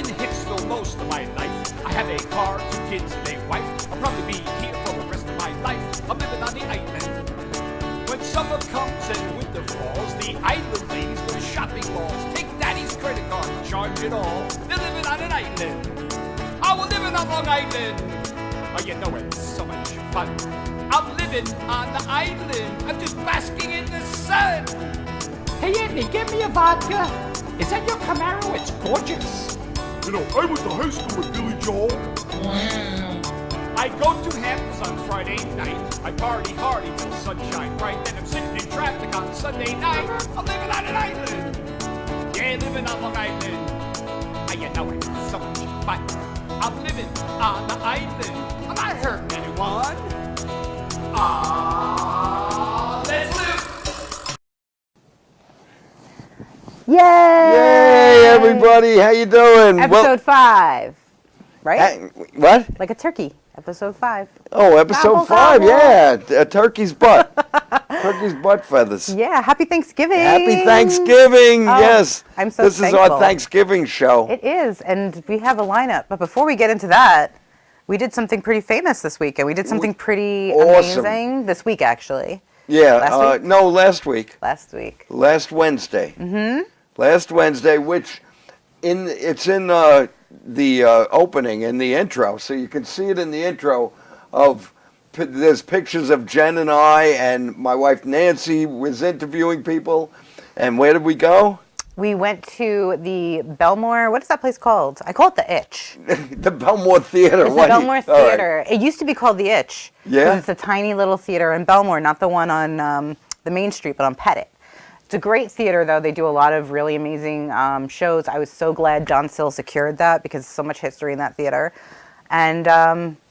in Hicksville most of my life. I have a car, 2 kids, and a wife. I'll probably be here for the rest of my life. I'm living on the island. When summer comes and winter falls, the island ladies go to shopping malls. Take daddy's credit card, charge it all. They're living on an island. Oh, we're living on Long Island. Oh, you know it's so much fun. I'm living on the island. I'm just basking in the sun. Hey, Anthony, give me a vodka. Is that your Camaro? It's gorgeous. You know, I went to high school with Billy Joel. I go to Hamptons on Friday night. I party hard till sunshine bright. Then I'm sitting in traffic on Sunday night. I'm living on an island. Yeah, living on Long Island. Ah, you know it's so much fun. I'm living on the island. I'm not hurting anyone. Ah, let's live. Yay! Yay, everybody! How you doing? Episode 5, right? What? Like a turkey. Episode 5. Oh, episode Gobble, 5. gobble. Yeah, a turkey's butt. Turkey's butt feathers. Yeah, happy Thanksgiving. Happy Thanksgiving. Oh, yes. I'm so This thankful. is our Thanksgiving show. It is, and we have a lineup. But before we get into that, we did something pretty famous this week, and we did something pretty Awesome. amazing this week, actually. Yeah. Last week? No, last week. Last week. Last Wednesday. Mm-hmm. Last Wednesday, which it's in the opening, in the intro, so you can see it in the intro of. There's pictures of Jen and I, and my wife Nancy was interviewing people. And where did we go? We went to the Belmore. What is that place called? I call it the Itch. The Belmore Theater. It's the Belmore Theater. It used to be called the Itch. Yeah. 'Cause it's a tiny little theater in Belmore, not the one on the main street, but on Pettit. It's a great theater, though. They do a lot of really amazing shows. I was so glad John Sill secured that because there's so much history in that theater. And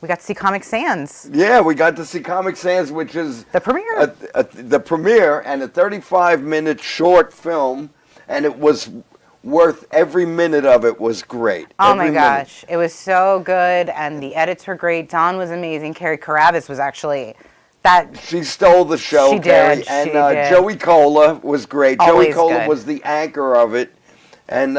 we got to see Comic Sans. Yeah, we got to see Comic Sans, which is The premiere. the premiere, and a 35-minute short film, and it was worth every minute of it. Was great. Oh Every my gosh, it was so good, and the edits were great. Dawn was amazing. Carrie Carabas was actually that. She stole the show, She Carrie. did, And she did. Joey Cola was great. Always Joey Cola good. was the anchor of it, and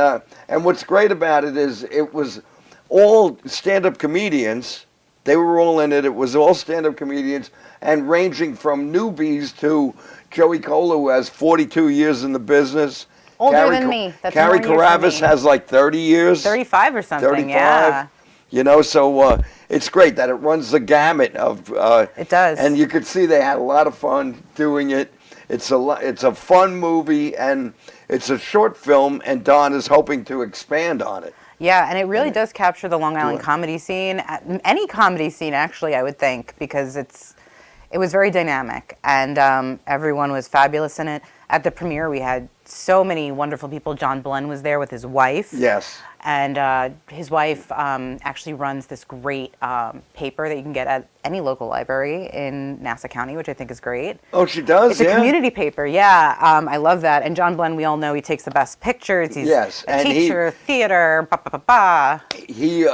what's great about it is it was all stand-up comedians. They were all in it. It was all stand-up comedians, and ranging from newbies to Joey Cola, who has 42 years in the business. Older than me. That's Carrie more years than Carabas me. has like 30 years. 35 or something. 35. Yeah. You know, so it's great that it runs the gamut of. It does. And you could see they had a lot of fun doing it. It's a fun movie, and it's a short film, and Don is hoping to expand on it. Yeah, and it really does capture the Long Island comedy scene, any comedy scene actually, I would think, because it was very dynamic, and everyone was fabulous in it. At the premiere, we had so many wonderful people. John Blenn was there with his wife. Yes. And his wife actually runs this great paper that you can get at any local library in Nassau County, which I think is great. Oh, she does? It's a community paper, yeah. I love that. And John Blenn, we all know he takes the best pictures. He's Yes, a and teacher, theater, ba-ba-ba-ba. He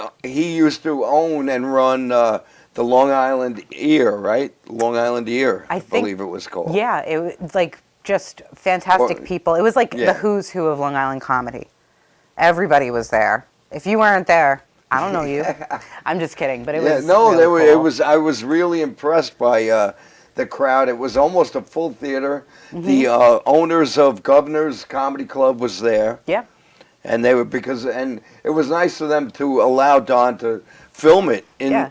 used to own and run the Long Island Ear, right? Long Island Ear, I believe it was called. Yeah, it was like just fantastic people. It was like Yeah. the who's who of Long Island comedy. Everybody was there. If you weren't there, I don't know you. I'm just kidding, but it was really cool. I was really impressed by the crowd. It was almost a full theater. Mm-hmm. The owners of Governor's Comedy Club was there. Yeah. And they were and it was nice of them to allow Don to film it in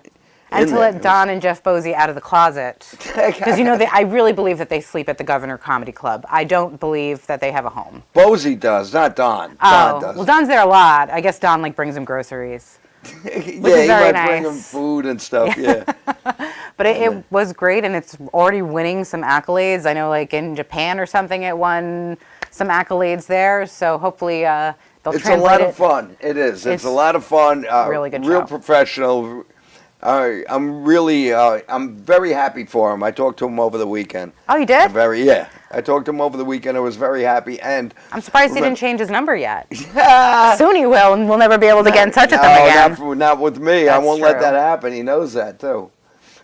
And to let Don and Jeff Bosey out of the closet. Because, I really believe that they sleep at the Governor Comedy Club. I don't believe that they have a home. Bosey does, not Don. Oh, Don does. well, Don's there a lot. I guess Don, brings him groceries. Yeah, he very might bring him nice. food and stuff, yeah. But it was great, and it's already winning some accolades. I know, in Japan or something, it won some accolades there. So hopefully they'll It's translate it. a lot of fun. It is. It's a lot of fun. Really good Real show. professional. I'm very happy for him. I talked to him over the weekend. Oh, you did? I talked to him over the weekend. I was very happy, and I'm surprised he didn't change his number yet. Soon he will, and we'll never be able to get in touch with him again. Not with me. I That's won't let true. that happen. He knows that too.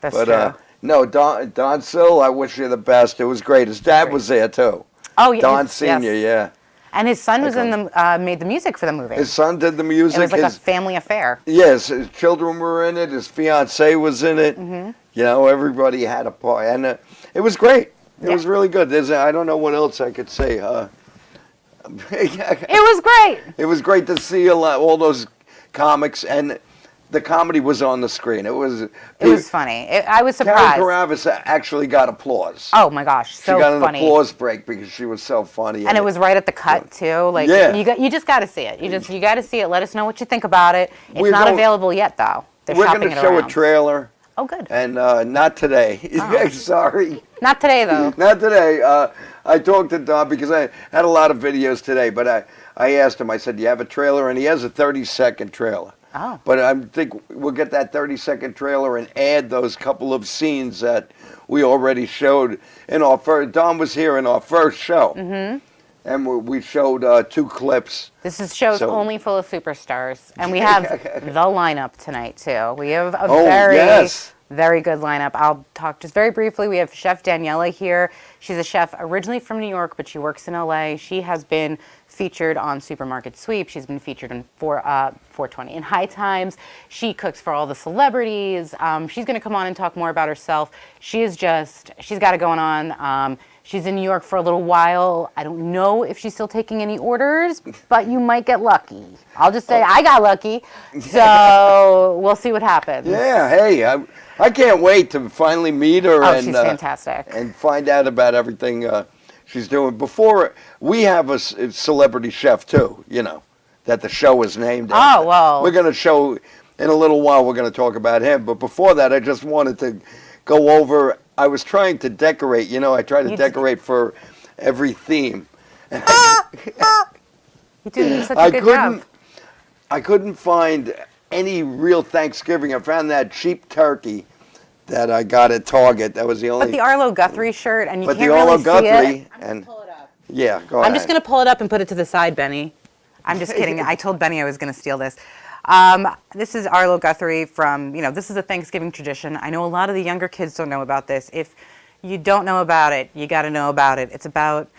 That's But true. no, Don Sill, I wish you the best. It was great. His dad was there too. Oh, yeah. Don Senior, yeah. And his son was in the made the music for the movie. His son did the music. It was like a family affair. Yes, his children were in it. His fiance was in it. You know, everybody had a part, and it was great. It was really good. I don't know what else I could say. It was great. It was great to see all those comics, and the comedy was on the screen. It was funny. I was surprised. Karen Karavis actually got applause. Oh my gosh, so funny. She got an funny. applause break because she was so funny. And it was right at the cut too. Like you just got to see it. You got to see it. Let us know what you think about it. It's not available yet though. We're going to show a trailer. Oh, good. And not today. Sorry. Not today though. Not today. I talked to Don because I had a lot of videos today, but I asked him. I said, "Do you have a trailer?" And he has a 30-second trailer. Oh. But I think we'll get that 30-second trailer and add those couple of scenes that we already showed in our first. Don was here in our first show. And we showed 2 clips. This is show's only full of superstars. And we have the lineup tonight, too. We have a very good lineup. I'll talk just very briefly. We have Chef Daniela here. She's a chef originally from New York, but she works in LA. She has been featured on Supermarket Sweep. She's been featured in 420 in High Times. She cooks for all the celebrities. She's going to come on and talk more about herself. She's got it going on. She's in New York for a little while. I don't know if she's still taking any orders, but you might get lucky. I'll just say I got lucky. So we'll see what happens. Yeah, hey, I can't wait to finally meet her. Oh, she's fantastic. And find out about everything she's doing. Before, we have a celebrity chef too, you know, that the show is named after. Oh, well. We're going to show, in a little while, we're going to talk about him. But before that, I just wanted to go over. I was trying to decorate, you know, I try to decorate for every theme. You did such a good job. I couldn't find any real Thanksgiving. I found that cheap turkey that I got at Target. That was the only. But the Arlo Guthrie shirt, and you but can't the really Arlo see Guthrie, it. and pull it up. Yeah, go ahead. I'm just going to pull it up and put it to the side, Benny. I'm just kidding. I told Benny I was going to steal this. This is Arlo Guthrie from, this is a Thanksgiving tradition. I know a lot of the younger kids don't know about this. If you don't know about it, you got to know about it. It's about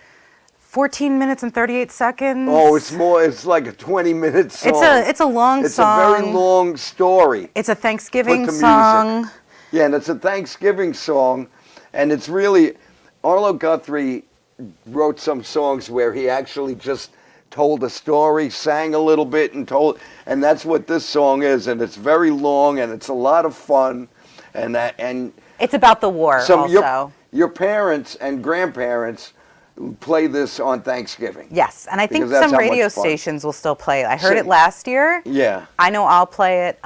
14 minutes and 38 seconds. Oh, it's like a 20-minute song. It's a long song. It's a very long story. It's a Thanksgiving song. Music. Yeah, and it's a Thanksgiving song, and it's really, Arlo Guthrie wrote some songs where he actually just told a story, sang a little bit, and that's what this song is. And it's very long, and it's a lot of fun, and it's about the war. Also, your parents and grandparents play this on Thanksgiving. Yes, and I think some radio stations will still play it. I heard it last year. Yeah, I know I'll play it.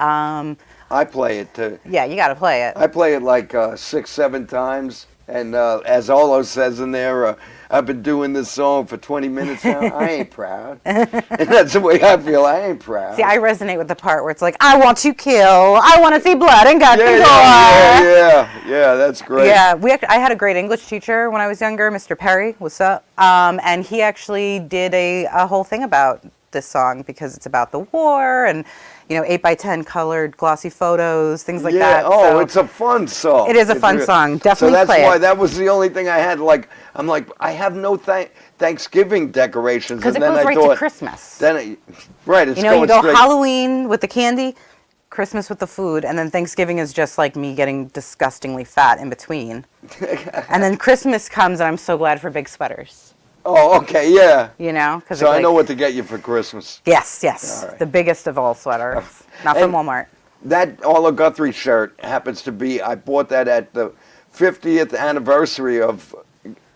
I play it too. Yeah, you got to play it. I play it like 6-7 times, and as Arlo says in there. I've been doing this song for 20 minutes now. I ain't proud. And that's the way I feel. I ain't proud. See, I resonate with the part where it's like, I want to kill. I want to see blood and guts and gore. Yeah, that's great. Yeah, I had a great English teacher when I was younger, Mr. Perry. What's up? And he actually did a whole thing about this song because it's about the war and 8x10 colored glossy photos, things like that. Oh, so it's a fun song. It is a fun song. Definitely play it. So that's why that was the only thing I had. I'm like, I have no Thanksgiving decorations. Because it goes right to Christmas. Right, it's you go Halloween with the candy, Christmas with the food, and then Thanksgiving is just like me getting disgustingly fat in between. And then Christmas comes, and I'm so glad for big sweaters. Oh, okay, yeah. So I know what to get you for Christmas. Yes. Right. The biggest of all sweaters. Not from Walmart. That Arlo Guthrie shirt happens to be, I bought that at the 50th anniversary of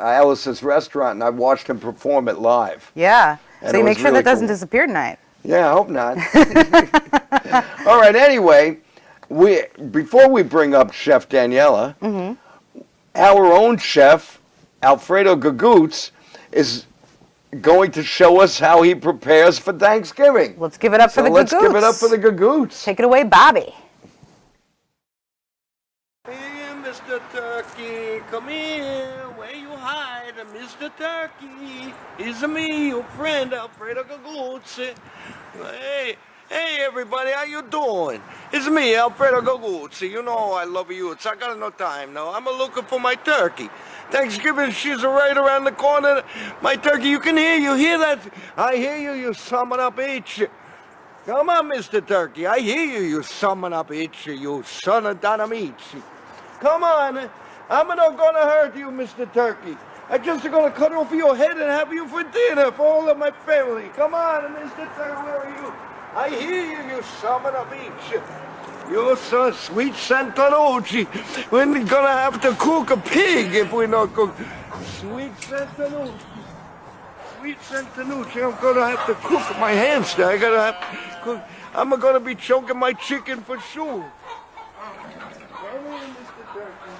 Alice's restaurant, and I watched him perform it live. Yeah. And so you make sure really that doesn't disappear tonight. Yeah, I hope not. All right, anyway, before we bring up Chef Daniela, our own chef, Alfredo Gagootz, is going to show us how he prepares for Thanksgiving. Let's give it up for the Gagootz. Let's give it up for the Gagootz. Take it away, Bobby. Hey, Mr. Turkey, come here. Where you hide, Mr. Turkey? It's me, your friend Alfredo Gagootz. Hey, Hey everybody, how you doing? It's me, Alfredo Gagootz. You know I love you. I got no time now. I'm looking for my turkey. Thanksgiving, she's right around the corner. My turkey, you can hear. You hear that? I hear you. You summon up each. Come on, Mr. Turkey. I hear you. You summon up each. You son of dynamite. Come on. I'm not gonna hurt you, Mr. Turkey. I'm just gonna cut off your head and have you for dinner for all of my family. Come on, Mr. Turkey, where are you? I hear you, you summon of each. You're so sweet Santa Lucia. We're gonna have to cook a pig if we not cook. Sweet Santa Lucia. Sweet Santa Lucia. I'm gonna have to cook my hamster. I gotta have to cook. I'm gonna be choking my chicken for sure. Come on, Mr. Turkey.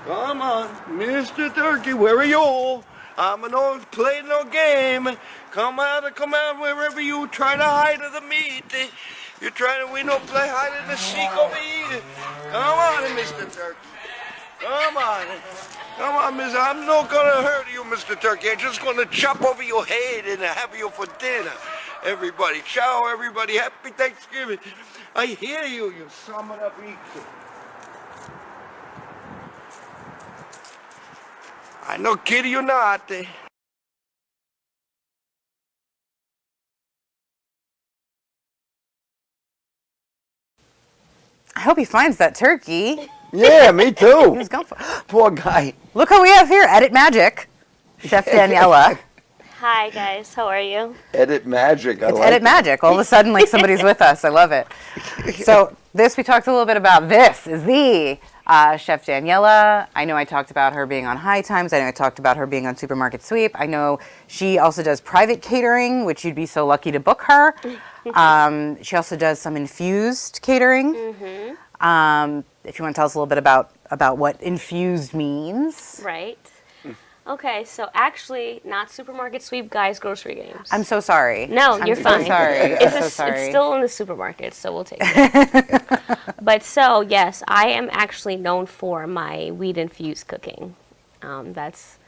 Come on, Mr. Turkey, where are you? I'm not playing no game. Come out wherever you try to hide the meat. We don't play hide and seek over here. Come on, Mr. Turkey. Come on, Mister. I'm not gonna hurt you, Mr. Turkey. I'm just gonna chop over your head and have you for dinner. Everybody, ciao, everybody. Happy Thanksgiving. I hear you, you summon up each. I no kid you not. I hope he finds that turkey. Yeah, me too. He's going for. Poor guy. Look who we have here. Edit Magic. Chef Daniela. Hi guys, how are you? Edit magic. It's Edit Magic. All of a sudden, like somebody's with us. I love it. So we talked a little bit about. This is the Chef Daniela. I know I talked about her being on High Times. I know I talked about her being on Supermarket Sweep. I know she also does private catering, which you'd be so lucky to book her. She also does some infused catering. If you want to tell us a little bit about what infused means. Right. Okay, so actually, not Supermarket Sweep, guys, grocery games. I'm so sorry. No, you're fine. I'm sorry. It's still in the supermarket, so we'll take it. But so, yes, I am actually known for my weed-infused cooking. That's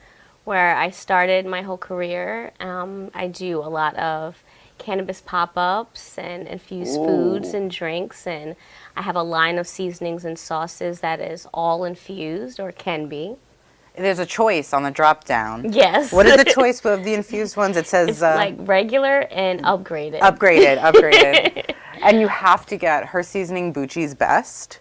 where I started my whole career. I do a lot of cannabis pop-ups and infused foods and drinks, and I have a line of seasonings and sauces that is all infused or can be. There's a choice on the drop down. Yes. What is the choice of the infused ones? It says it's like regular and upgraded. Upgraded. And you have to get her seasoning Bucci's Best.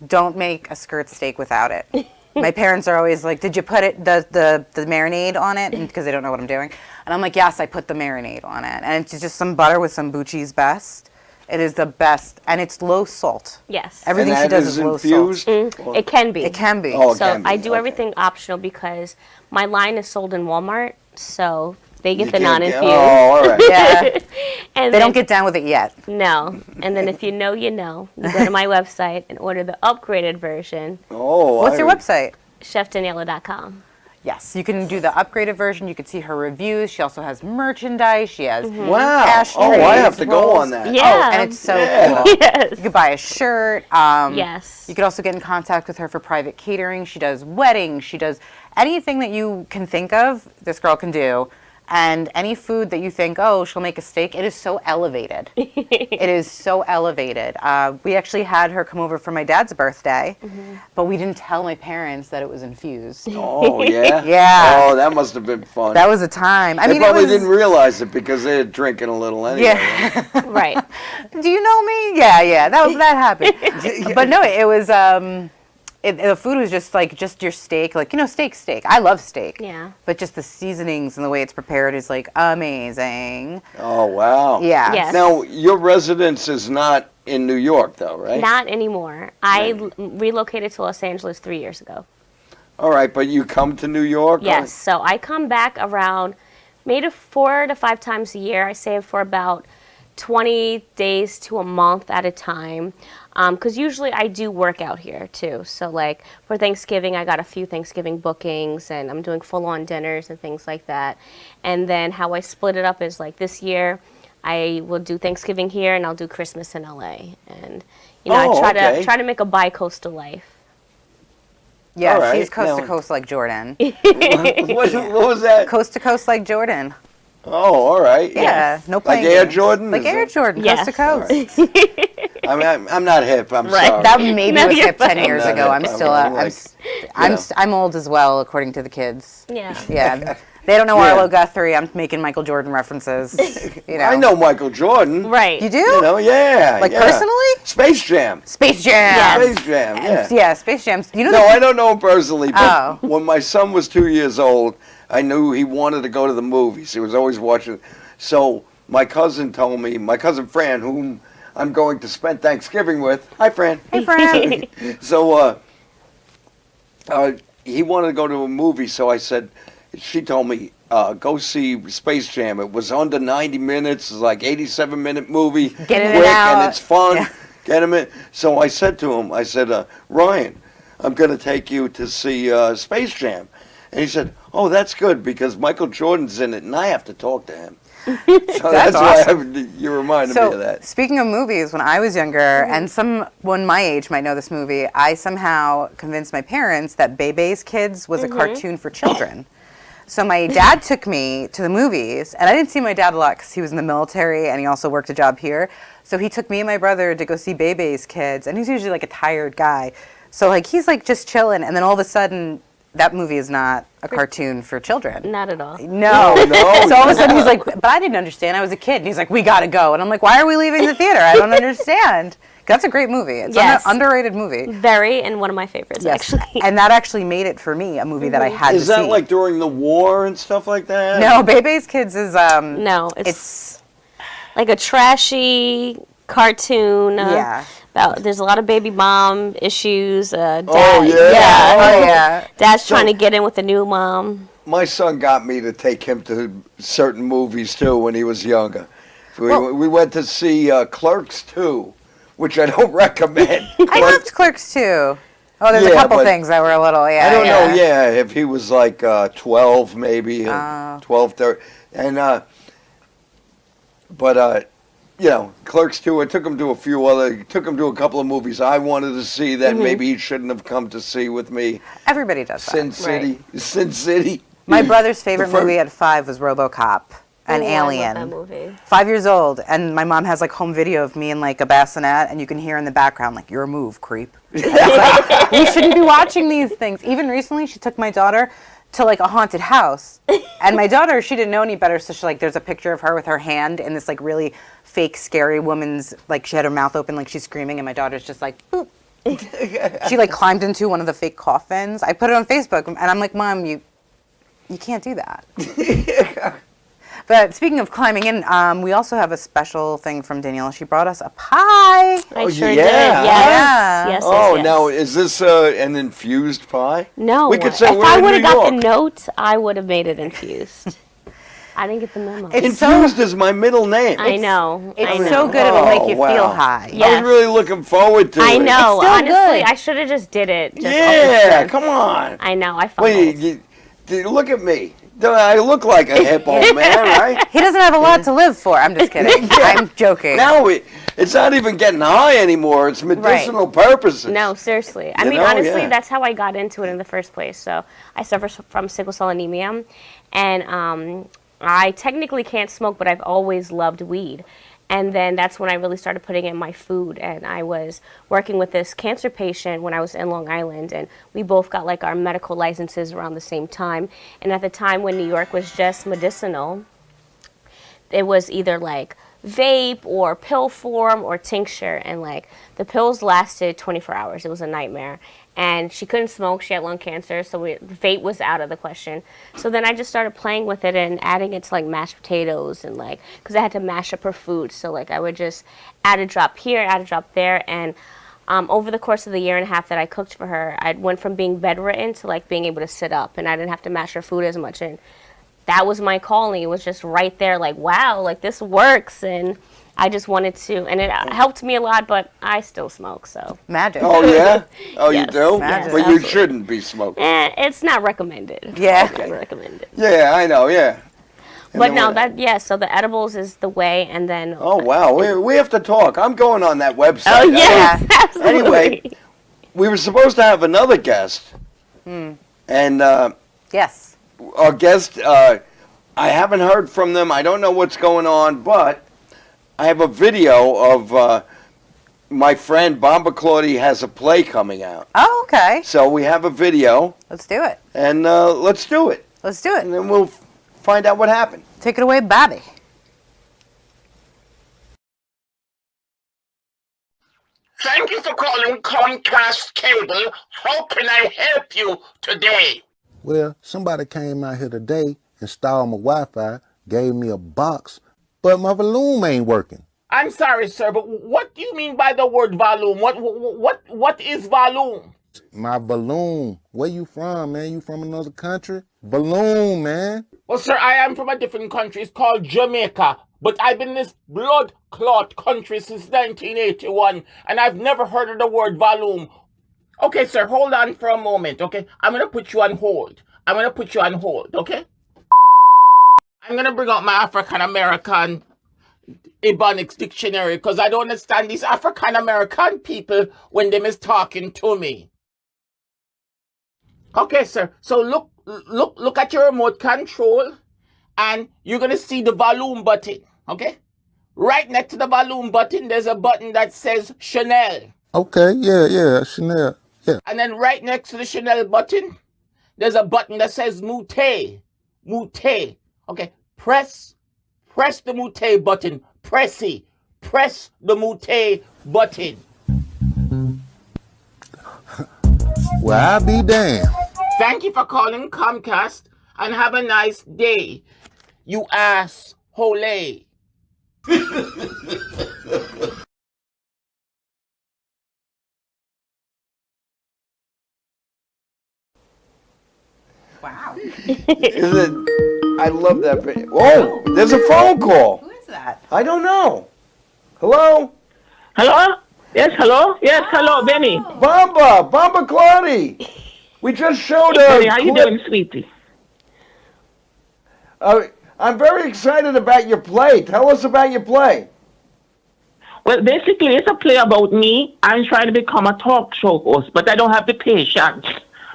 Don't make a skirt steak without it. My parents are always like, "Did you put the marinade on it?" Because they don't know what I'm doing. And I'm like, "Yes, I put the marinade on it." And it's just some butter with some Bucci's Best. It is the best, and it's low salt. Yes. Everything she does is low infused? salt. It can be. It can be. Oh, it So can be. I do Okay. everything optional because my line is sold in Walmart, so they get You the can't non-infused. Oh, all right. Yeah. And They then, don't get down with it yet. No. And then if you know, you know. You go to my website and order the upgraded version, Oh, What's your website? chefdaniela.com. Yes, you can do the upgraded version. You can see her reviews. She also has merchandise. She has Wow. ashtrays, Oh, I have to go rolls. on that. Yeah. Oh, and it's so Yeah. cool. Yes. You could buy a shirt. Yes. You could also get in contact with her for private catering. She does weddings. She does anything that you can think of, this girl can do. And any food that you think, oh, she'll make a steak, it is so elevated. It is so elevated. We actually had her come over for my dad's birthday, but we didn't tell my parents that it was infused. Oh, yeah? Yeah. Oh, that must have been fun. That was a time. I They mean, probably it was, didn't realize it because they were drinking a little anyway. Yeah. Right. Do you know me? Yeah. That happened. But no, it was. The food was just your steak, steak. I love steak. Yeah. But just the seasonings and the way it's prepared is like amazing. Oh, wow. Yeah. Yes. Now, your residence is not in New York, though, right? Not anymore. I relocated to Los Angeles 3 years ago. All right, but you come to New York? Yes. So I come back around maybe 4 to 5 times a year. I save for about 20 days to a month at a time. Because usually I do work out here too. So like for Thanksgiving, I got a few Thanksgiving bookings and I'm doing full-on dinners and things like that. And then how I split it up is like this year, I will do Thanksgiving here and I'll do Christmas in LA. And I try to make a bi-coastal life. Yeah, All right. she's coast to Now- coast like Jordan. What was that? Coast to coast like Jordan. Oh, all right. Yeah, no Like playing Air games. Jordan? Like Is Air that- Jordan, Yes. coast to coast. I'm not hip. I'm Right. sorry. That maybe No, was you're hip 10 fine. years I'm ago. not I'm hip. still, I'm I'm, like, I'm, you know. I'm old as well, according to the kids. Yeah. Yeah. They don't know Yeah. Arlo Guthrie. I'm making Michael Jordan references. You know. I know Michael Jordan. Right. You do? You know, yeah. Like yeah. personally? Space Jam. Space Jam. Yes. Space Jam, yeah. Yeah, Space Jam. You know No, the- I don't know him personally, but Oh. when my son was 2 years old, I knew he wanted to go to the movies. He was always watching. So my cousin told me, my cousin Fran, whom I'm going to spend Thanksgiving with. Hi, Fran. Hey, Fran. So he wanted to go to a movie, so I said, she told me, go see Space Jam. It was under 90 minutes, it's like 87-minute movie. Get in and quick, out. and it's fun. Yeah. Get him in. So I said to him, I said, Ryan, I'm going to take you to see Space Jam. And he said, oh, that's good because Michael Jordan's in it and I have to talk to him. So that's why awesome. you reminded So, me of that. speaking of movies, when I was younger, and someone my age might know this movie, I somehow convinced my parents that Bebe's Kids was a cartoon for children. So my dad took me to the movies, and I didn't see my dad a lot because he was in the military and he also worked a job here. So he took me and my brother to go see Bebe's Kids, and he's usually like a tired guy. So like he's like just chilling, and then all of a sudden, that movie is not a cartoon for children. Not at all. No. No. So all of a sudden he's like, but I didn't understand. I was a kid. And he's like, we got to go. And I'm like, why are we leaving the theater? I don't understand. That's a great movie. It's Yes. an underrated movie. Very, and one of my favorites, actually. And that actually made it for me, a movie that I had Is to that see. like during the war and stuff like that? No, Bebe's Kids is, No, it's like a trashy cartoon. Yeah. There's a lot of baby mom issues. Dad, Oh, yeah. Oh, yeah. Dad's trying to get in with a new mom. My son got me to take him to certain movies too when he was younger. We went to see Clerks 2, which I don't recommend. I loved Clerks too. Oh, there's a Yeah, couple but things that were a little, yeah. I don't know, yeah, if he was like 12 maybe, 12, 13. And, but, you know, Clerks 2, I took him to a couple of movies I wanted to see that maybe he shouldn't have come to see with me. Everybody does that. Sin City. My brother's favorite fir- movie at 5 was RoboCop. An Ooh, alien. I love that movie. 5 years old, and my mom has like home video of me in like a bassinet, and you can hear in the background like, "Your move, creep." It's like, we shouldn't be watching these things. Even recently, she took my daughter to like a haunted house, and my daughter, she didn't know any better, so she like there's a picture of her with her hand in this like really fake scary woman's, like she had her mouth open like she's screaming, and my daughter's just like, boop. She like climbed into one of the fake coffins. I put it on Facebook, and I'm like, Mom, you can't do that. But speaking of climbing in, we also have a special thing from Danielle. She brought us a pie. I sure yeah. did. Yes. Yeah. Yes. Oh, yes. now is this an infused pie? No. We could say if we're I in would have New got the York. note, I would have made it infused. I didn't get the memo. It's Infused is my middle name. I know. I It's know. so good it'll make you Oh, wow. feel high. Yeah. I was really looking forward to it. I know. still Honestly, good. I should have just did it. Just Yeah, come on. I know. I fumbled. Wait, look at me. I look like a hip old man, right? He doesn't have a lot to live for. I'm just kidding. I'm joking. Now it's not even getting high anymore. It's medicinal purposes. No, seriously. I You mean, know, honestly, yeah. that's how I got into it in the first place. So I suffer from sickle cell anemia, and I technically can't smoke, but I've always loved weed. And then that's when I really started putting it in my food. And I was working with this cancer patient when I was in Long Island, and we both got like our medical licenses around the same time. And at the time when New York was just medicinal, it was either like vape or pill form or tincture, and like the pills lasted 24 hours. It was a nightmare. And she couldn't smoke. She had lung cancer, so vape was out of the question. So then I just started playing with it and adding it to like mashed potatoes, and like, because I had to mash up her food. So like I would just add a drop here, add a drop there, and over the course of the year and a half that I cooked for her, I went from being bedridden to like being able to sit up, and I didn't have to mash her food as much. And that was my calling. It was just right there, like, wow, like this works. And I just wanted to, and it helped me a lot, but I still smoke, so. Magic. Oh, yeah? Oh, Yes. you do? Yes, But you absolutely. shouldn't be smoking. It's not recommended. Yeah. It's not recommended. Yeah, I know, yeah. And But then no, what- so the edibles is the way, and then. Oh, wow. We have to talk. I'm going on that website. Oh, yes, absolutely. Anyway, we were supposed to have another guest. And Yes. our guest I haven't heard from them. I don't know what's going on, but I have a video of my friend Bomba Claudia has a play coming out. Oh, okay. So we have a video, Let's do it. and let's do it. Let's do And it. then we'll find out what happened. Take it away, Bobby. Thank you for calling Comcast Cable. How can I help you today? Well, somebody came out here today, installed my Wi-Fi, gave me a box, but my volume ain't working. I'm sorry, sir, but what do you mean by the word volume? What is volume? My balloon. Where you from, man? You from another country? Balloon, man. Well, sir, I am from a different country. It's called Jamaica. But I've been in this blood clot country since 1981, and I've never heard of the word volume. Okay, sir, hold on for a moment, okay? I'm going to put you on hold. Okay? I'm going to bring out my African-American Ebonics dictionary because I don't understand these African-American people when they is talking to me. Okay, sir. So look at your remote control, and you're gonna see the volume button. Okay, right next to the volume button, there's a button that says Chanel. Okay, yeah, Chanel, yeah. And then right next to the Chanel button, there's a button that says Mute. Okay, press the Mute button. Press the Mute button. Well, I'll be damned. Thank you for calling Comcast and have a nice day, you asshole. Wow. Isn't it? I love that video. Oh, there's a phone call. Who is that? I don't know. Hello? Hello? Yes, hello? Yes, hello, Benny. Bomba Claudia. We just showed Benny, how you doing, sweetie? I'm very excited about your play. Tell us about your play. Well, basically, it's a play about me. I'm trying to become a talk show host, but I don't have the patience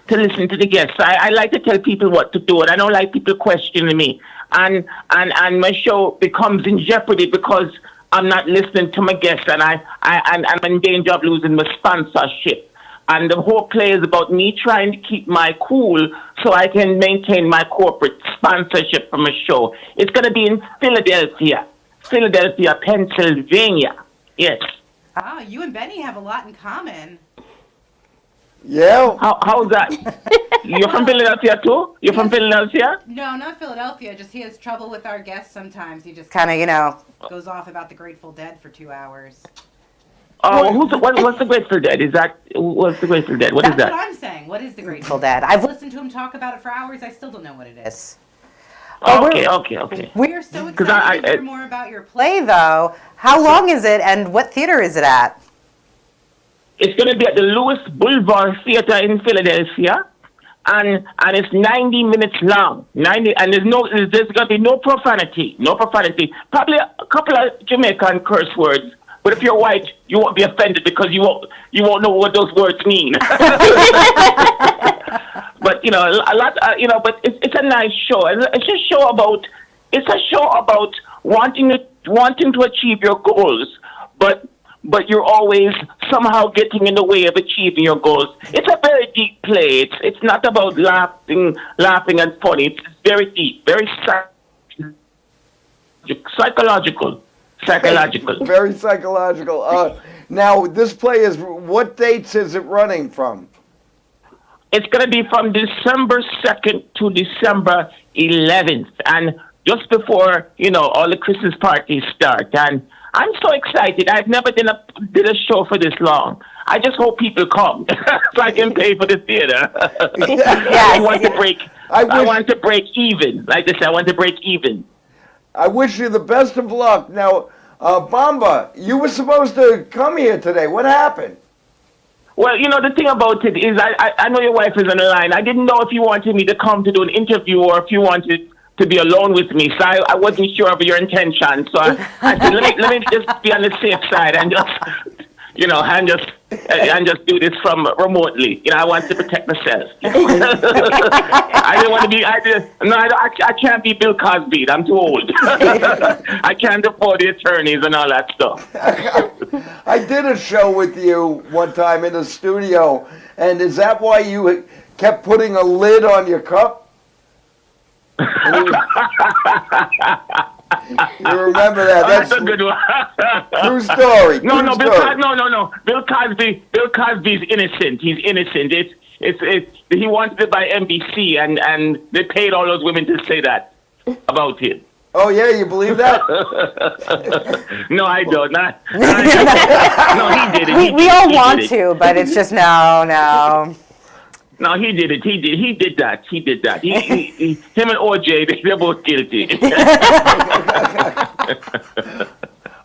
to listen to the guests. I like to tell people what to do, and I don't like people questioning me. And my show becomes in jeopardy because I'm not listening to my guests, and I'm in danger of losing my sponsorship. And the whole play is about me trying to keep my cool so I can maintain my corporate sponsorship for my show. It's going to be in Philadelphia, Pennsylvania. Yes. Ah, you and Benny have a lot in common. Yeah. How's that? You're from Philadelphia too? You're from Philadelphia? No, not Philadelphia. Just he has trouble with our guests sometimes. He just kind of, goes off about the Grateful Dead for 2 hours. Oh, what's the Grateful Dead? What's the Grateful Dead? What is that? That's what I'm saying. What is the Grateful Dead? I've listened to him talk about it for hours. I still don't know what it is. Okay. We are so excited to hear more about your play, though. How long is it, and what theater is it at? It's going to be at the Lewis Boulevard Theater in Philadelphia, and it's 90 minutes long. 90, and there's going to be no profanity. Probably a couple of Jamaican curse words. But if you're white, you won't be offended because you won't know what those words mean. But a lot. But it's a nice show. It's a show about wanting to achieve your goals, but you're always somehow getting in the way of achieving your goals. It's a very deep play. It's not about laughing and funny. It's very deep, very psychological. Very psychological. Now, this play is, what dates is it running from? It's going to be from December 2nd to December 11th. And just before, all the Christmas parties start. And I'm so excited. I've never did a show for this long. I just hope people come so I can pay for the theater. I want to break even. Like I said, I want to break even. I wish you the best of luck. Now, Bomba, you were supposed to come here today. What happened? Well, the thing about it is I know your wife is on the line. I didn't know if you wanted me to come to do an interview or if you wanted to be alone with me. So I wasn't sure of your intention. So I said, let me just be on the safe side and just, you know, and just do this from remotely. You know, I want to protect myself. I didn't want to be. I can't be Bill Cosby. I'm too old. I can't afford the attorneys and all that stuff. I did a show with you one time in the studio, and is that why you kept putting a lid on your cup? You remember that? That's a good one. True story. No, True story. No. Bill Cosby's innocent. He's innocent. He wanted it by NBC, and they paid all those women to say that about him. Oh yeah, you believe that? No, I don't. No, he did it. We all want to, but it's just no. No, he did it. He did that. Him and OJ, they're both guilty.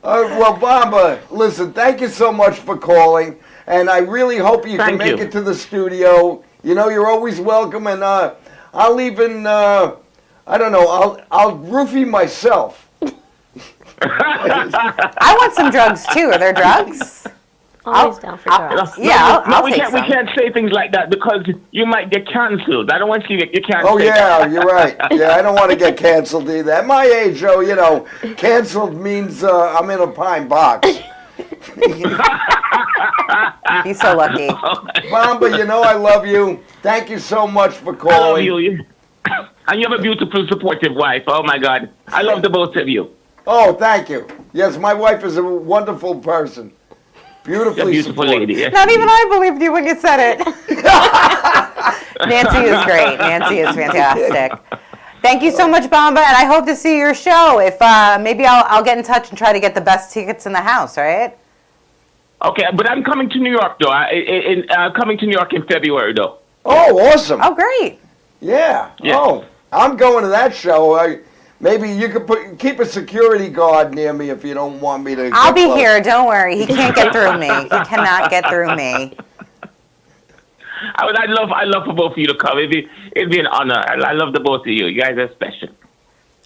Well, Bamba, listen, thank you so much for calling, and I really hope you can make it to the studio. You know, you're always welcome, and I'll even, I don't know, I'll roofie myself. I want some drugs too. Are there drugs? Always down for drugs. We can't say things like that because you might get canceled. I don't want you to get canceled. Oh, yeah, you're right. Yeah, I don't want to get canceled either. At my age, you know, canceled means I'm in a pine box. He's so lucky. Bamba, you know I love you. Thank you so much for calling. I love you. And you have a beautiful, supportive wife. Oh, my God. I love the both of you. Oh, thank you. Yes, my wife is a wonderful person. Beautiful lady. Yeah. Not even I believed you when you said it. Nancy is great. Nancy is fantastic. Thank you so much, Bamba, and I hope to see your show. If maybe I'll get in touch and try to get the best tickets in the house. All right? Okay, but I'm coming to New York though. I'm coming to New York in February though. Oh, awesome! Oh, great. Yeah. Oh, I'm going to that show. Maybe you could keep a security guard near me if you don't want me to. I'll be here. Don't worry. He can't get through me. He cannot get through me. I'd love for both of you to come. It'd be an honor. I love the both of you. You guys are special.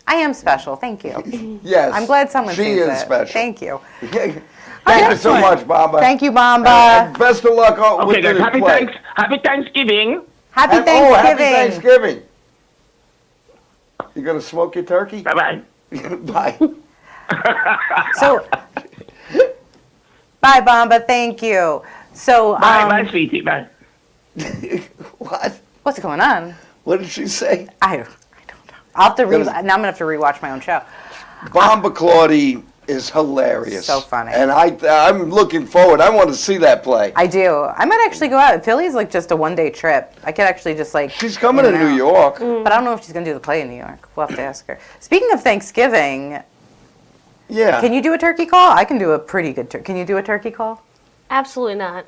I am special. Thank you. Yes. I'm glad someone sees it. She is special. Thank you. Thank you so much, Bamba. Thank you, Bamba. Best of luck with guys, the play. Happy Thanksgiving. Happy Thanksgiving. Oh, happy Thanksgiving. You gonna smoke your turkey? Bye-bye. Bye. So, bye, Bamba. Thank you. So, bye, sweetie. Bye. What? What's going on? What did she say? I don't know. I'll have to now I'm gonna have to rewatch my own show. Bamba Claudia is hilarious. So funny. And I'm looking forward. I want to see that play. I do. I might actually go out. Philly's like just a one-day trip. I could actually just like. She's coming to New York. But I don't know if she's gonna do the play in New York. We'll have to ask her. Speaking of Thanksgiving. Yeah. Can you do a turkey call? I can do a pretty good turkey. Can you do a turkey call? Absolutely not.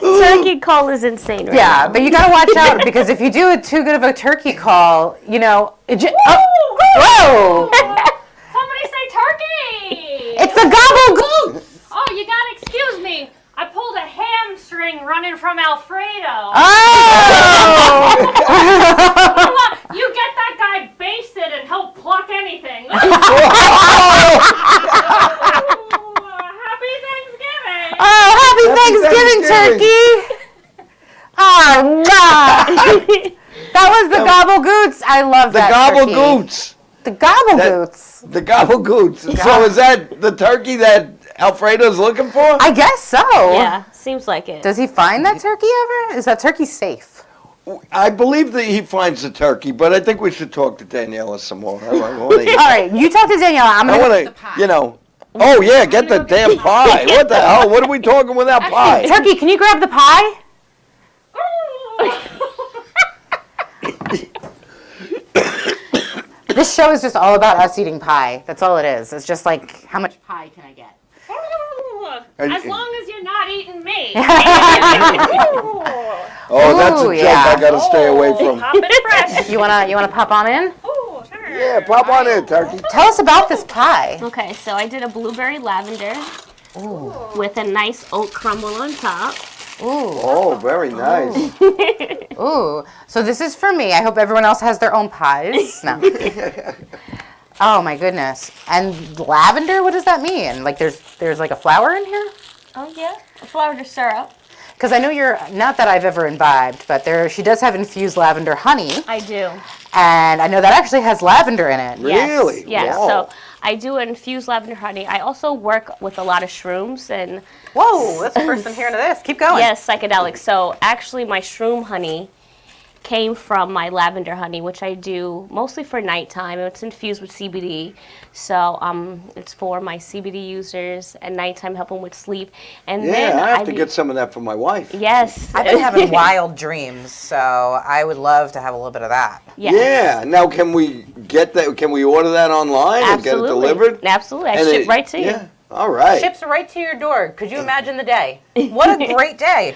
Turkey call is insane right now. But you gotta watch out because if you do it too good of a turkey call, you know. Whoa! Somebody say turkey! It's a gagootz! Oh, you gotta excuse me. I pulled a hamstring running from Alfredo. Oh! You get that guy basted and he'll pluck anything. Happy Thanksgiving! Oh, happy Thanksgiving, turkey! Oh, God! That was the Gagootz. I love that Gagootz. The Gagootz. The Gagootz. So is that the turkey that Alfredo's looking for? I guess so. Yeah, seems like it. Does he find that turkey ever? Is that turkey safe? I believe that he finds the turkey, but I think we should talk to Daniela some more. All right, you talk to Daniela. I'm going to get the pie. You know. Oh, yeah, get the damn pie. What the hell? What are we talking without pie? Turkey, can you grab the pie? This show is just all about us eating pie. That's all it is. It's just like, how much pie can I get? As long as you're not eating me. Oh, that's a joke I gotta stay away from. Pop it fresh. You wanna pop on in? Ooh, sure. Yeah, pop on in, turkey. Tell us about this pie. Okay, so I did a blueberry lavender with a nice oat crumble on top. Ooh. Oh, very nice. Ooh. So this is for me. I hope everyone else has their own pies. No. Oh my goodness. And lavender, what does that mean? Like there's like a flower in here? Oh yeah, lavender syrup. Because I know you're, not that I've ever imbibed, but she does have infused lavender honey. I do. And I know that actually has lavender in it. Really? Yes. Wow. So I do infuse lavender honey. I also work with a lot of shrooms and. Whoa, that's the first I'm hearing of this. Keep going. Yes, psychedelics. So actually, my shroom honey came from my lavender honey, which I do mostly for nighttime. It's infused with CBD, so it's for my CBD users at nighttime, help them with sleep. And then I have to get some of that for my wife. Yes, I've been having wild dreams, so I would love to have a little bit of that. Yeah. Now, can we get that? Can we order that online and get it delivered? Absolutely. I ship right to you. Yeah. All right. Ships right to your door. Could you imagine the day? What a great day.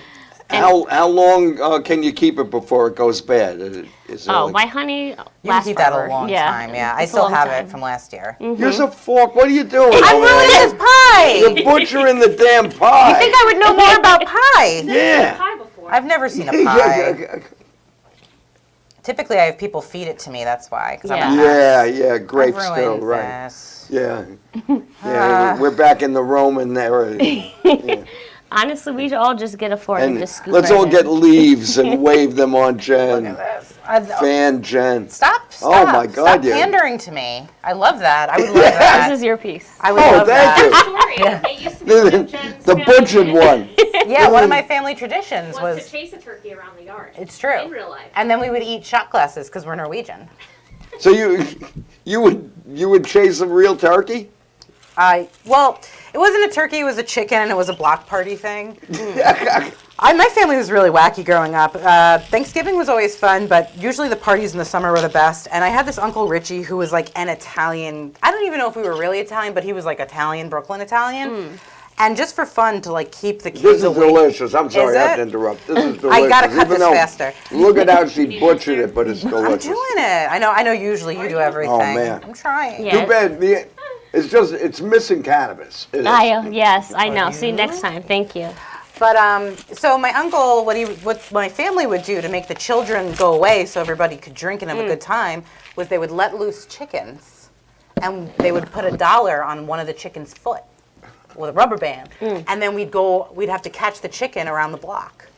How long can you keep it before it goes bad? My honey You can lasts keep that forever. a long time, yeah. I It's a still long have time. it from last year. Here's a fork. What are you doing? I'm ruining this pie! You're butchering the damn pie. You think I would know more about pie? Yeah. Pie before. I've never seen a pie. Typically, I have people feed it to me, that's why. 'Cause I'm a Grape I've still, ruined right. this. Yeah. We're back in the Roman era. Yeah. Honestly, we should all just get a fork and And just scoop let's right all in. get leaves and wave them on Jen. Look at this. Fan Jen. Stop. Oh my God, Stop yeah. pandering to me. I love that. I would love that. This is your piece. I would love thank that. Story. It used to be one of Jen's The family butchered one. Yeah, one of my family traditions was was, to chase a turkey around the yard. it's true. In real life. And then we would eat shot glasses because we're Norwegian. So you would chase a real turkey? Well, it wasn't a turkey, it was a chicken, and it was a block party thing. My family was really wacky growing up. Thanksgiving was always fun, but usually the parties in the summer were the best. And I had this Uncle Richie who was like an Italian. I don't even know if we were really Italian, but he was like Italian, Brooklyn Italian. And just for fun to like keep the kids This is awake. delicious. I'm sorry, I have to it? interrupt. This is delicious. I gotta cut Even this though- faster. Look at how she butchered it, but it's I'm delicious. doing it. I know usually you do everything. Oh, man. I'm trying. Yeah. Too bad. It's missing cannabis. It is. Yes, I know. See you next time. Thank you. But so my uncle, what my family would do to make the children go away, so everybody could drink and have a good time, was they would let loose chickens, and they would put $1 on one of the chicken's foot with a rubber band, and then we'd have to catch the chicken around the block,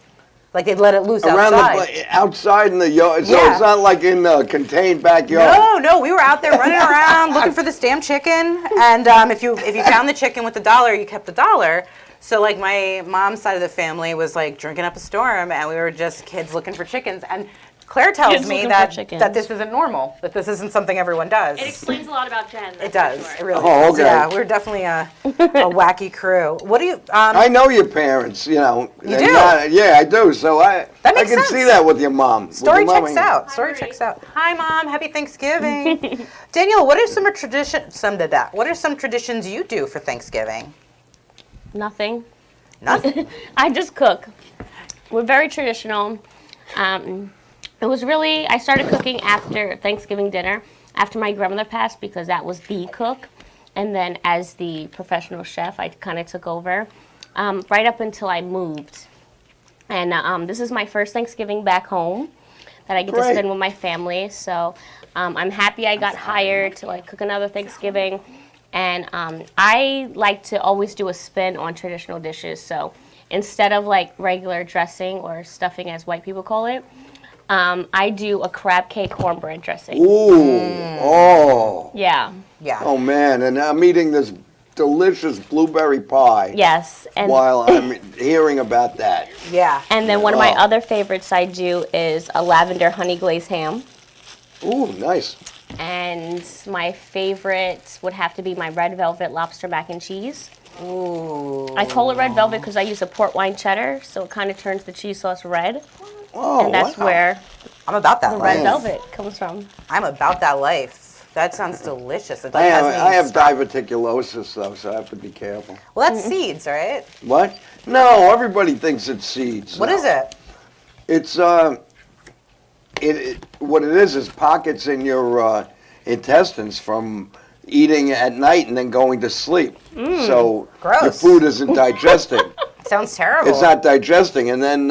like they'd let it loose outside. Outside in the yard. So Yeah. it's not like in a contained backyard. No, we were out there running around looking for this damn chicken, and if you found the chicken with $1, you kept $1. So like my mom's side of the family was like drinking up a storm, and we were just kids looking for chickens. And Claire tells Kids me looking that for chickens. that this isn't normal, that this isn't something everyone does. It explains a lot about Jen. It does. It really Oh, does. okay. Yeah, we're definitely a wacky crew. What do you? I know your parents, you know. You and do? yeah, I do. So I makes can sense. see that with your mom. With Story your mom, checks I- out. Story Marie. checks out. Hi, Mom. Happy Thanksgiving. Danielle, what are some What are some traditions you do for Thanksgiving? Nothing. Nothing. I just cook. We're very traditional. It was really, I started cooking after Thanksgiving dinner, after my grandmother passed, because that was the cook. And then as the professional chef, I kind of took over right up until I moved. And this is my first Thanksgiving back home that I get to Great. spend with my family. So I'm happy I got hired to like cook another Thanksgiving. And I like to always do a spin on traditional dishes. So instead of like regular dressing or stuffing as white people call it, I do a crab cake cornbread dressing. Ooh. Oh. Yeah. Yeah. Oh man, and I'm eating this delicious blueberry pie. Yes. And While I'm hearing about that. Yeah. and then one of my Wow. other favorites I do is a lavender honey glazed ham. Ooh, nice. And my favorite would have to be my red velvet lobster mac and cheese. Ooh. I call it red velvet because I use a port wine cheddar, so it kind of turns the cheese sauce red. Oh, And that's wow. where I'm about that the life. red velvet comes from. I'm about that life. That sounds delicious. It I like have, has me I have stop- diverticulosis though, so I have to be careful. Well, that's seeds, right? What? No, everybody thinks it's seeds. What No. is it? It's what it is pockets in your intestines from eating at night and then going to sleep. So your Gross. food isn't digesting. Sounds terrible. It's not digesting, and then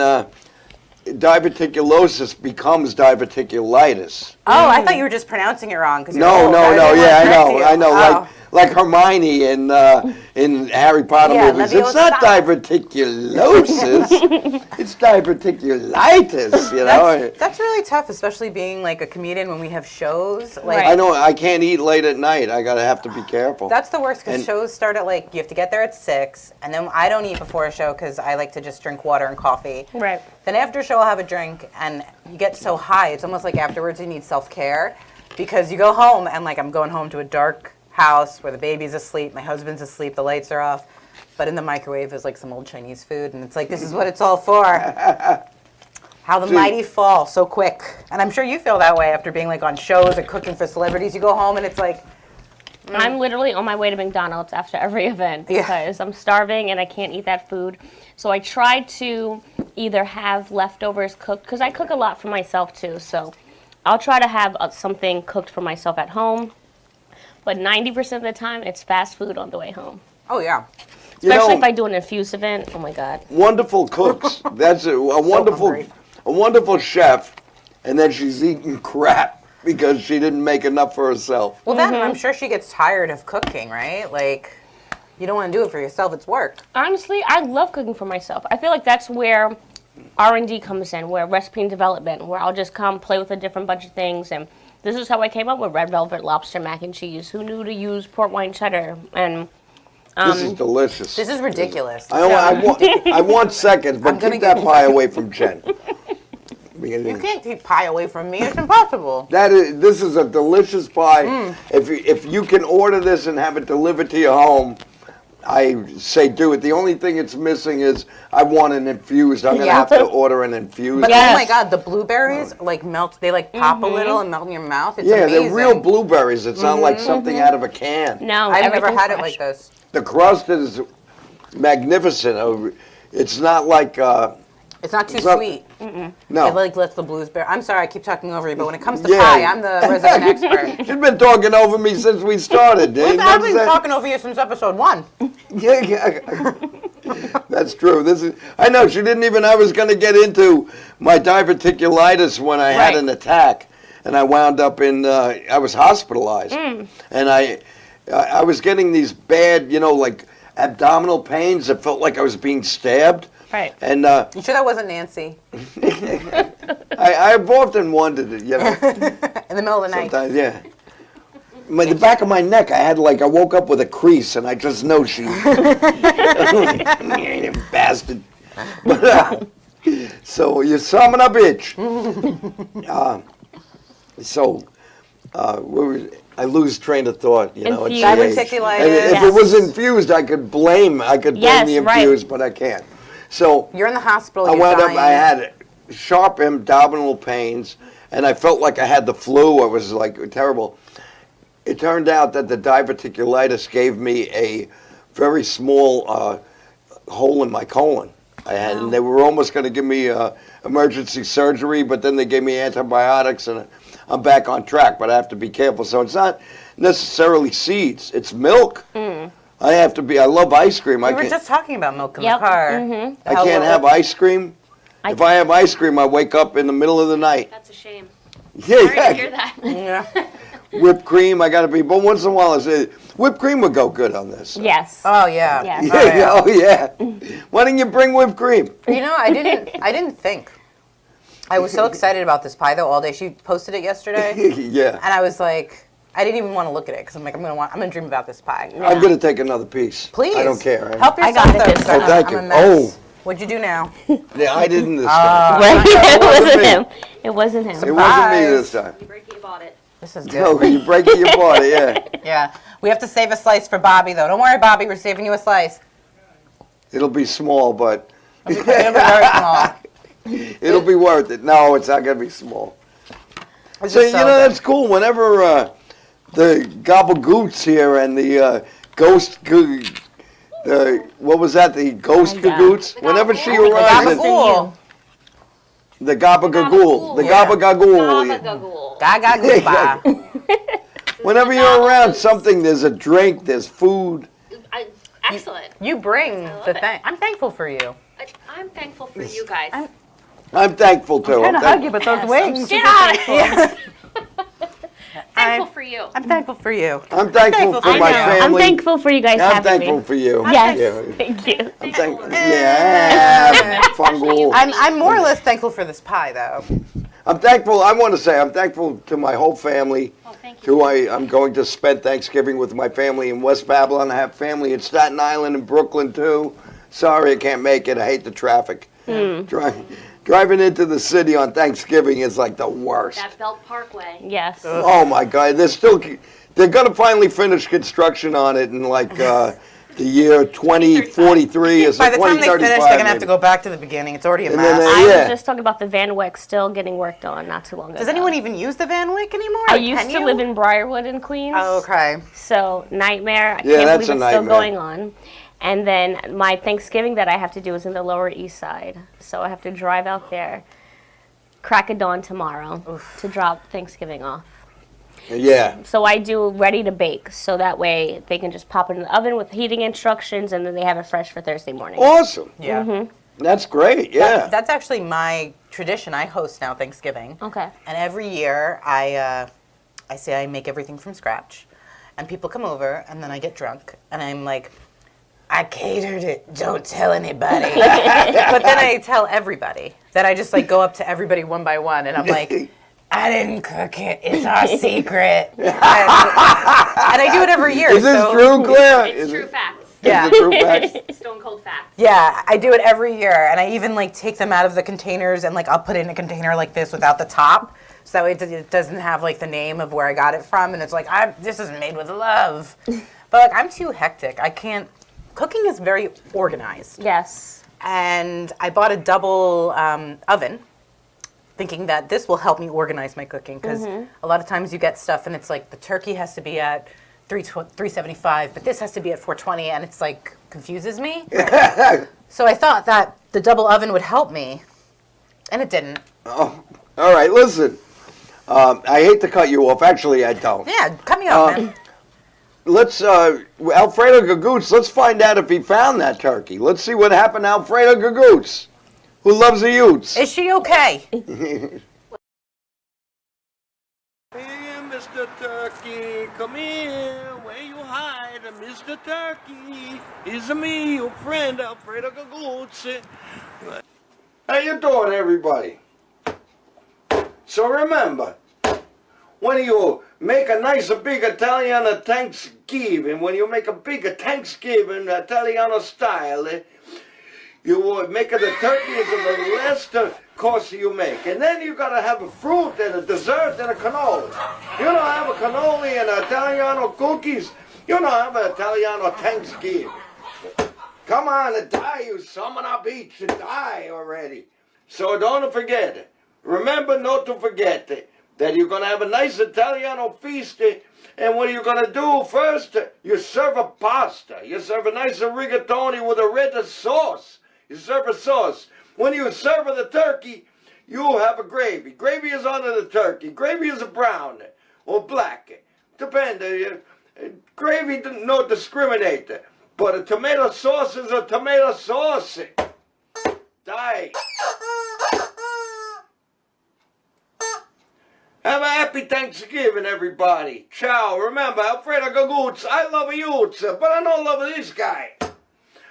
diverticulosis becomes diverticulitis. Oh, I thought you were just pronouncing it wrong. No, I know. Like Hermione in Harry Potter movies. It's not diverticulosis. It's diverticulitis, you know. That's really tough, especially being like a comedian when we have shows. Like I know I can't eat late at night. I gotta have to be careful. That's the worst because shows start at like, you have to get there at 6, and then I don't eat before a show because I like to just drink water and coffee. Right. Then after a show I'll have a drink, and you get so high, it's almost like afterwards you need self-care because you go home and like I'm going home to a dark house where the baby's asleep, my husband's asleep, the lights are off, but in the microwave is like some old Chinese food, and it's like, this is what it's all for. How the mighty fall so quick. And I'm sure you feel that way after being like on shows and cooking for celebrities. You go home and it's like, I'm literally on my way to McDonald's after every event because I'm starving and I can't eat that food. So I try to either have leftovers cooked, because I cook a lot for myself too, so I'll try to have something cooked for myself at home. But 90% of the time, it's fast food on the way home. oh yeah. Especially if I do an infused event. Oh my God. Wonderful cooks. That's a wonderful chef, and then she's eating crap because she didn't make enough for herself. Well, then I'm sure she gets tired of cooking, right? Like, you don't want to do it for yourself. It's work. Honestly, I love cooking for myself. I feel like that's where R&D comes in, where recipe and development, where I'll just come play with a different bunch of things. And this is how I came up with red velvet lobster mac and cheese. Who knew to use port wine cheddar? And this is delicious. This is ridiculous. I want seconds, but keep that pie away from Jen. You can't keep pie away from me. It's impossible. This is a delicious pie. If you can order this and have it delivered to your home, I say do it. The only thing it's missing is I want an infused. I'm gonna have to order an infused. But oh my God, the blueberries like melt. They like pop a little and melt in your mouth. It's amazing. They're real blueberries. It's not like something out of a can. No, I've never had it like this. The crust is magnificent. It's not like. It's not too sweet. No. It like lets the blueberry. I'm sorry, I keep talking over you, but when it comes to pie, I'm the resident expert. She's been talking over me since we started. I've been talking over you since episode 1. Yeah. That's true. I know she didn't even. I was going to get into my diverticulitis when I had an attack, and I wound up in. I was hospitalized, and I was getting these bad, like abdominal pains. It felt like I was being stabbed. Right. And you sure that wasn't Nancy? I've often wondered it, in the middle of the night. Sometimes, yeah. The back of my neck, I woke up with a crease, and I just know she. Bastard. But, so you summon a bitch. I lose train of thought, Diverticulitis. If it was infused, I could blame the infused, but I can't. So you're in the hospital. I wound up. I had sharp abdominal pains, and I felt like I had the flu. It was like terrible. It turned out that the diverticulitis gave me a very small hole in my colon. And they were almost going to give me emergency surgery, but then they gave me antibiotics, and I'm back on track. But I have to be careful. So it's not necessarily seeds; it's milk. I love ice cream. We were just talking about milk in the car. I can't have ice cream. If I have ice cream, I wake up in the middle of the night. That's a shame. Yeah, Sorry to hear that. Yeah. Whipped cream, I got to be. But once in a while, I say whipped cream would go good on this. Yes. Oh yeah. Yeah. Oh yeah. Why didn't you bring whipped cream? I didn't think. I was so excited about this pie though all day. She posted it yesterday. Yeah. And I was like, I didn't even want to look at it because I'm like, I'm gonna dream about this pie. Yeah. I'm gonna take another piece. Please. I don't care. Help yourself. I got it this time. Thank you. I'm a mess. What'd you do now? Yeah, I didn't this time. It wasn't him. It wasn't him. It wasn't me this time. You break it, you bought it. This is good. No, you break it, you bought it. Yeah. Yeah. We have to save a slice for Bobby though. Don't worry, Bobby. We're saving you a slice. It'll be small, but It'll be very small. it'll be worth it. No, it's not gonna be small. It's So just you know that's cool. Whenever the Gagootz here and the what was that? The ghost Gagootz. Whenever she arrives, Gabagool. the Gabagool, the Gabagool. Gaga. Whenever you're around something, there's a drink, there's food. Excellent. You bring the thing. I'm thankful for you. I'm thankful for you guys. I'm thankful too. I'm trying to hug you, but those wings. Get out of here. I'm Thankful for you. I'm thankful for you. I'm thankful for my family. I'm thankful for you guys I'm having me. thankful for you. Yes, Yeah. thank you. I'm thankful. Yeah, fungal. I'm more or less thankful for this pie, though. I'm thankful. I want to say I'm thankful to my whole family. Oh, thank you. Who I'm going to spend Thanksgiving with my family in West Babylon. I have family in Staten Island and Brooklyn too. Sorry I can't make it. I hate the traffic. Driving into the city on Thanksgiving is like the worst. That Belt Parkway. Yes. Oh my God! They're gonna finally finish construction on it in like the year 2043 is By the time they 2035. finish, they're gonna have to go back to the beginning. It's already a And then mess. they- I Yeah. was just talking about the Van Wyck still getting worked on not too long ago. Does anyone even use the Van Wyck anymore? I Like, used can to you? live in Briarwood in Queens. Oh, okay. So nightmare. I Yeah, can't that's believe a it's still nightmare. going on. And then my Thanksgiving that I have to do is in the Lower East Side. So I have to drive out there, crack of dawn tomorrow to drop Thanksgiving off. Yeah. So I do ready to bake, so that way they can just pop it in the oven with heating instructions, and then they have it fresh for Thursday morning. Awesome. Yeah. That's great. Yeah. That's actually my tradition. I host now Thanksgiving. Okay. And every year I say I make everything from scratch. And people come over, and then I get drunk, and I'm like, I catered it, don't tell anybody. But then I tell everybody. Then I just like go up to everybody one by one, and I'm like, I didn't cook it, it's our secret. And I do it every year. Is this true, Claire? It's true facts. Yeah. Is it true facts? Stone cold facts. Yeah, I do it every year, and I even like take them out of the containers and like I'll put it in a container like this without the top, so that way it doesn't have like the name of where I got it from, and it's like this is made with love. But like I'm too hectic. I can't. Cooking is very organized. Yes. And I bought a double oven, thinking that this will help me organize my cooking, because a lot of times you get stuff and it's like the turkey has to be at 375, but this has to be at 420, and it's like confuses me. So I thought that the double oven would help me, and it didn't. Oh, all right. Listen, I hate to cut you off. Actually, I don't. Yeah, cut me off, man. Let's Alfredo Gagootz. Let's find out if he found that turkey. Let's see what happened to Alfredo Gagootz, who loves the Utes. Is she okay? Hey, Mr. Turkey, come here. Where you hide, Mr. Turkey? It's me, your friend Alfredo Gagootz. How you doing, everybody? So remember, when you make a nice big Italiano Thanksgiving, when you make a big Thanksgiving Italiano style, you will make the turkey as the last course you make. And then you gotta have a fruit and a dessert and a cannoli. You don't have a cannoli and Italiano cookies. You don't have an Italiano Thanksgiving. Come on, die, you summon up each and die already. So don't forget, remember not to forget that you're going to have a nice Italiano feast, and what are you going to do first? You serve a pasta. You serve a nice rigatoni with a red sauce. You serve a sauce. When you serve the turkey, you have a gravy. Gravy is under the turkey. Gravy is a brown or black. Depend. Gravy no discriminate. But a tomato sauce is a tomato sauce. Die. Have a happy Thanksgiving, everybody. Ciao. Remember, Alfredo Gagootz, I love you, but I don't love this guy.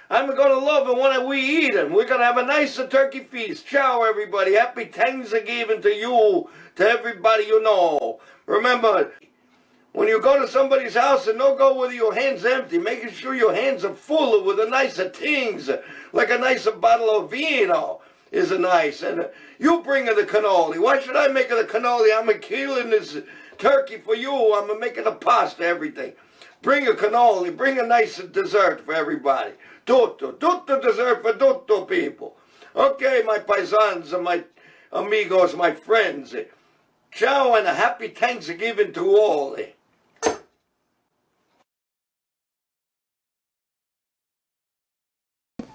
I'm going to love him when we eat him. We're going to have a nice turkey feast. Ciao, everybody. Happy Thanksgiving to you, to everybody you know. Remember, when you go to somebody's house, and don't go with your hands empty, making sure your hands are full with the nicer things, like a nicer bottle of vino is nice. And you bring her the cannoli. Why should I make her the cannoli? I'm killing this turkey for you. I'm making the pasta, everything. Bring a cannoli. Bring a nice dessert for everybody. Tutto dessert for tutto people. Okay, my paisans and my amigos, my friends. Ciao and a happy Thanksgiving to all.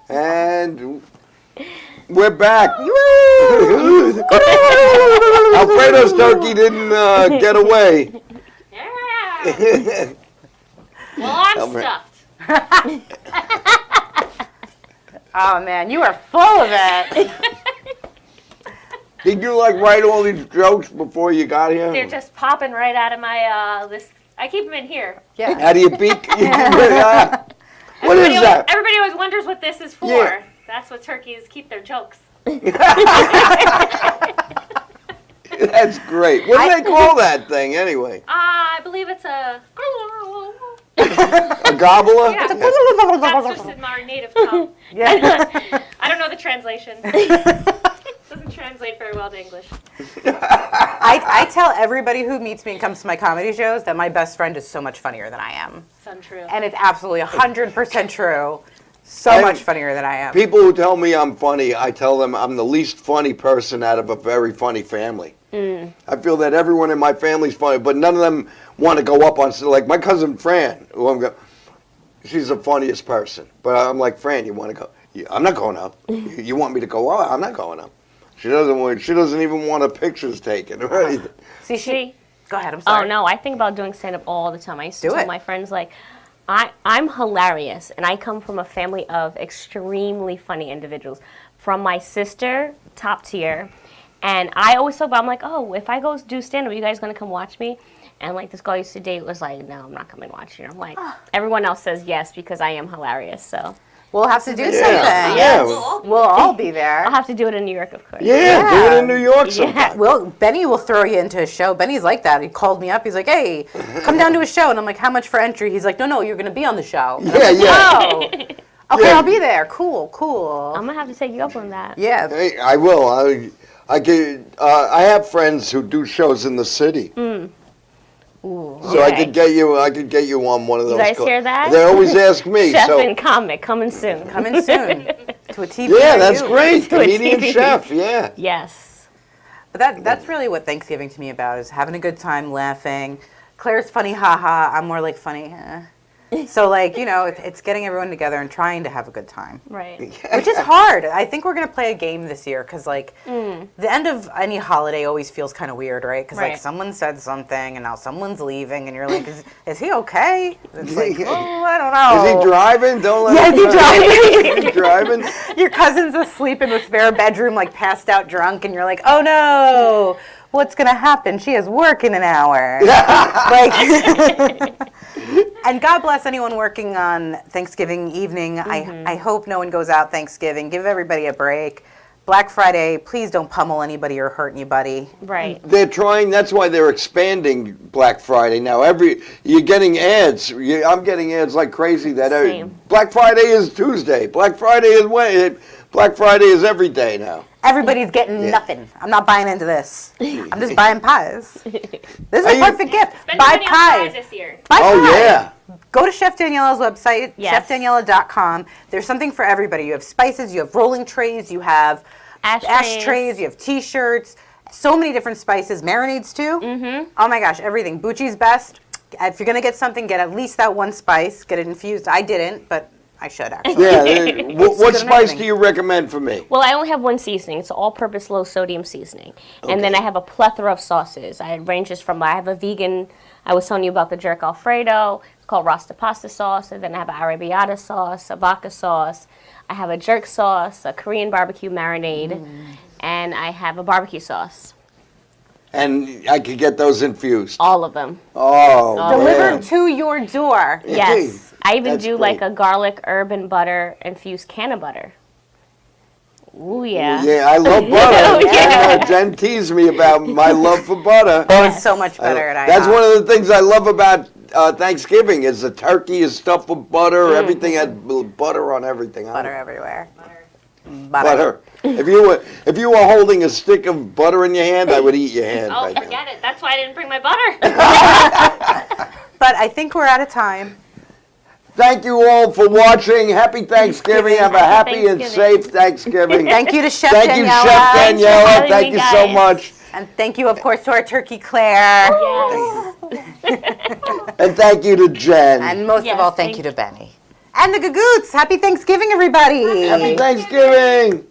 And we're back. Alfredo's turkey didn't get away. Yeah. Well, I'm stuffed. Oh man, you are full of it. Did you like write all these jokes before you got here? They're just popping right out of my list. I keep them in here. Yeah. Out of your beak? What is that? Everybody always wonders what this is for. Yeah. That's what turkeys keep their jokes. That's great. What do they call that thing anyway? I believe it's a... A gobbler? Yeah. That's just in our native tongue. Yeah. I don't know the translation. Doesn't translate very well to English. I tell everybody who meets me and comes to my comedy shows that my best friend is so much funnier than I am. It's untrue. And it's absolutely 100% true. So much funnier than I am. People who tell me I'm funny, I tell them I'm the least funny person out of a very funny family. I feel that everyone in my family's funny, but none of them want to go up on, like my cousin Fran, she's the funniest person. But I'm like, Fran, you want to go? Yeah, I'm not going up. You want me to go up? I'm not going up. She doesn't even want her pictures taken or anything. See, go ahead, I'm sorry. Oh, no, I think about doing stand-up all the time. I used to Do tell it. my friends, like, I'm hilarious, and I come from a family of extremely funny individuals. From my sister, top tier, and I always talk about, I'm like, oh, if I go do stand-up, are you guys going to come watch me? And, like, this girl I used to date was like, no, I'm not coming to watch you. I'm like, everyone else says yes because I am hilarious, so. We'll have to do something. Yeah. We'll all be there. I'll have to do it in New York, of course. Yeah, do it in New York sometime. Well, Benny will throw you into a show. Benny's like that. He called me up. He's like, hey, come down to a show. And I'm like, how much for entry? He's like, no, you're going to be on the show. And I'm like, oh. Okay, I'll be there. Cool. I'm going to have to take you up on that. Yeah. Hey, I will. I have friends who do shows in the city. Ooh, So I could get you on one of those. You guys hear that? They always ask me. Chef so. and comic coming soon. Coming soon to a TV. Yeah, that's near you. great. To a Comedian TV. chef, yeah. Yes. But that's really what Thanksgiving to me about is having a good time, laughing. Claire's funny, haha. I'm more like funny. So like, it's getting everyone together and trying to have a good time. Right. Which is hard. I think we're going to play a game this year because like the end of any holiday always feels kind of weird, right? Because like someone said something and now someone's leaving and you're like, is he okay? It's like, I don't know. Is he driving? Don't let him is he driving? Is he driving? Your cousin's asleep in the spare bedroom, like passed out drunk, and you're like, oh no, what's going to happen? She has work in an hour. And God bless anyone working on Thanksgiving evening. I hope no one goes out Thanksgiving. Give everybody a break. Black Friday, please don't pummel anybody or hurt anybody. Right. They're trying. That's why they're expanding Black Friday now. You're getting ads. I'm getting ads like crazy. Black Friday is Tuesday. Black Friday is Wednesday. Black Friday is every day now. Everybody's getting nothing. I'm not buying into this. I'm just buying pies. This is a perfect gift. Spend Buy money on pies pies. this year. Buy pies. Yeah. Go to Chef Daniela's website, Yes. chefdaniela.com. There's something for everybody. You have spices, you have rolling trays, you have ashtrays, you have T-shirts, so many different spices, marinades too. Oh my gosh, everything. Bucci's best. If you're gonna get something, get at least that one spice. Get it infused. I didn't, but I should actually. Yeah. What good spice amazing. do you recommend for me? Well, I only have one seasoning. It's all-purpose low-sodium seasoning. And then I have a plethora of sauces. I ranges from, I have a vegan, I was telling you about the jerk Alfredo. It's called Rasta pasta sauce. And then I have an arrabbiata sauce, a vodka sauce. I have a jerk sauce, a Korean barbecue marinade, and I have a barbecue sauce. And I could get those infused. All of them. Oh, Delivered man. to your door. Yes. I even That's do great. like a garlic, herb, and butter infused can of butter. Ooh, yeah. Yeah, I love butter. Oh, yeah. Jen teased me about my love for butter. Oh, it's so much better at That's IHOP. one of the things I love about Thanksgiving is the turkey is stuffed with butter. Everything has butter on everything. Butter everywhere. Butter. If you were holding a stick of butter in your hand, I would eat your hand. Oh, right now. forget it. That's why I didn't bring my butter. But I think we're out of time. Thank you all for watching. Happy Thanksgiving. Have a happy and Thanksgiving. safe Thanksgiving. Thank you to Chef Thank you, Daniela. Chef Thanks for Daniela. having Thank me, you so guys. much. And thank you, of course, to our turkey Claire. Yes. And thank you to Jen. And most Yes, of all, thank you to Benny. And the Gagootz. Happy Thanksgiving, everybody. Happy Thanksgiving.